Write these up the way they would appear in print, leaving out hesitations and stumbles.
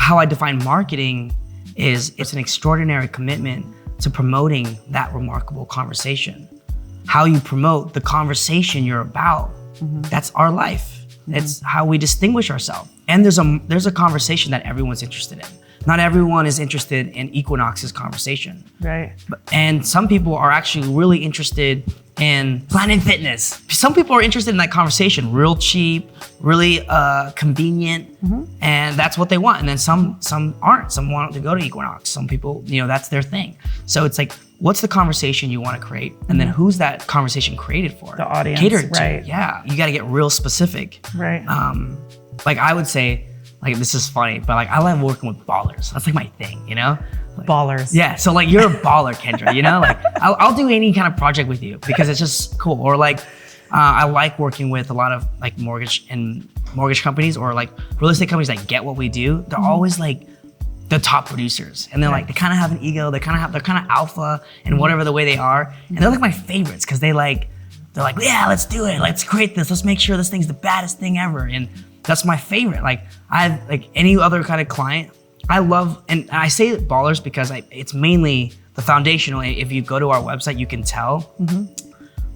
how I define marketing is it's an extraordinary commitment to promoting that remarkable conversation. How you promote the conversation you're about, that's our life. It's how we distinguish ourselves. And there's a conversation that everyone's interested in. Not everyone is interested in Equinox's conversation. Right. And some people are actually really interested in Planet Fitness. Some people are interested in that conversation, real cheap, really convenient, and that's what they want. And then some aren't. Some want to go to Equinox. Some people, that's their thing. So it's like, what's the conversation you want to create? And then who's that conversation created for? The audience, catered right. to. Yeah, you got to get real specific. Right. Like I would say, like this is funny, but like I love working with ballers. That's like my thing, Like, ballers. yeah, so like you're a baller, Kendra, Like I'll do any kind of project with you because it's just cool. Or like I like working with a lot of like mortgage companies or like real estate companies that get what we do. They're always like the top producers, and they're like they kind of have an ego. They're kind of alpha and whatever the way they are, and they're like my favorites because they're like, yeah, let's do it. Let's create this. Let's make sure this thing's the baddest thing ever. And that's my favorite. Like I've like any other kind of client, I love, and I say ballers because it's mainly the foundational. If you go to our website, you can tell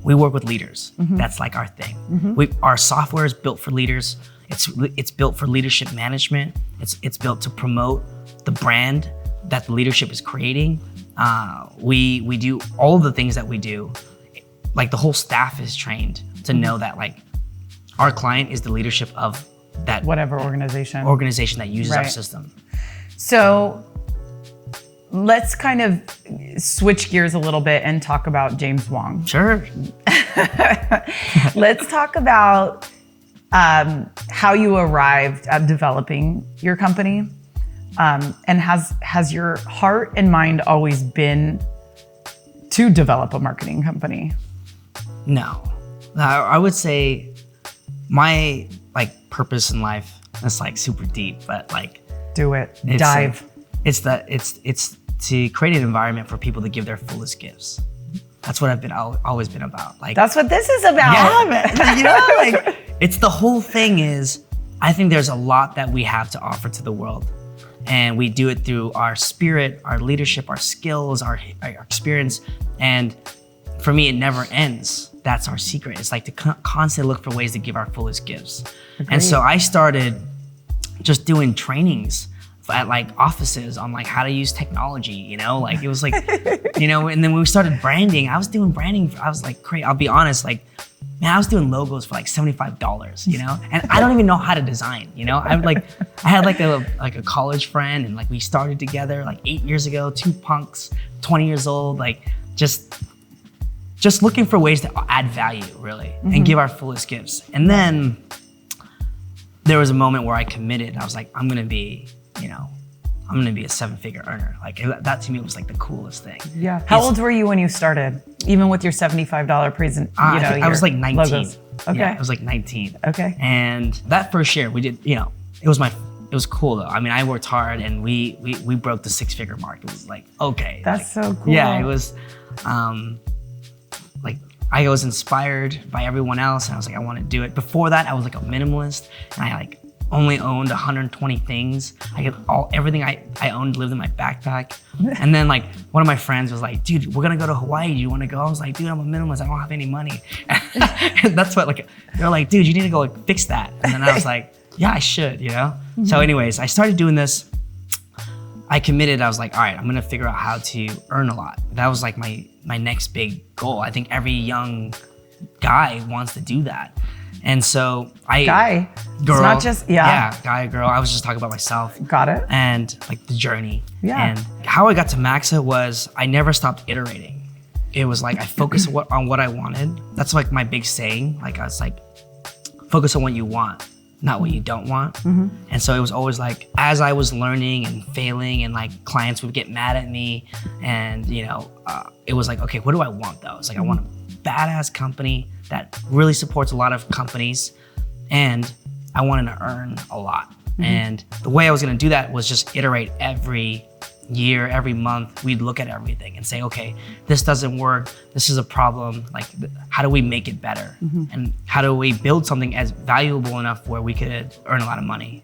we work with leaders. That's like our thing. Our software is built for leaders. It's built for leadership management. It's built to promote the brand that the leadership is creating. We do all of the things that we do. Like the whole staff is trained to know that like our client is the leadership of that whatever organization that uses our system. So let's kind of switch gears a little bit and talk about James Wong. Sure. Let's talk about how you arrived at developing your company. And has your heart and mind always been to develop a marketing company? No. I would say my like purpose in life is like super deep, but like do it. Dive. It's to create an environment for people to give their fullest gifts. That's what I've always been about. Like that's what this is about. Yeah, like it's the whole thing is I think there's a lot that we have to offer to the world. And we do it through our spirit, our leadership, our skills, our experience. And for me, it never ends. That's our secret. It's like to constantly look for ways to give our fullest gifts. Agreed. And so I started just doing trainings at like offices on like how to use technology, like it was like, and then when we started branding, I was doing branding. I was like, great. I'll be honest, like, man, I was doing logos for like $75, and I don't even know how to design, I had like a college friend and like we started together like 8 years ago, two punks, 20 years old, like just looking for ways to add value really and give our fullest gifts. And then there was a moment where I committed. I was like, I'm gonna be a 7-figure earner. Like that to me was like the coolest thing. Yeah. How old were you when you started? Even with your $75 present, I was like 19. Logos. Okay. Yeah, I was like 19. Okay. And that first year we did, it was cool though. I mean, I worked hard and we broke the 6-figure mark. It was like, okay. That's so cool. Yeah, it was, like I was inspired by everyone else and I was like, I want to do it. Before that, I was like a minimalist and I like only owned 120 things. Everything I owned lived in my backpack. And then like one of my friends was like, dude, we're gonna go to Hawaii. Do you wanna go? I was like, dude, I'm a minimalist. I don't have any money. And that's what they're like, dude, you need to go like fix that. And then I was like, yeah, I should, So anyways, I started doing this. I committed, I was like, all right, I'm gonna figure out how to earn a lot. That was like my next big goal. I think every young guy wants to do that. And so girl. It's not just, yeah, guy, girl. I was just talking about myself. Got it. And like the journey. Yeah. And how I got to MAXA was I never stopped iterating. It was like I focused on what I wanted. That's like my big saying. Like I was like, focus on what you want, not what you don't want. And so it was always like, as I was learning and failing and like clients would get mad at me and it was like, okay, what do I want though? It's like, I want a badass company that really supports a lot of companies and I wanted to earn a lot. And the way I was gonna do that was just iterate every year, every month. We'd look at everything and say, okay, this doesn't work. This is a problem. Like, how do we make it better? And how do we build something as valuable enough where we could earn a lot of money?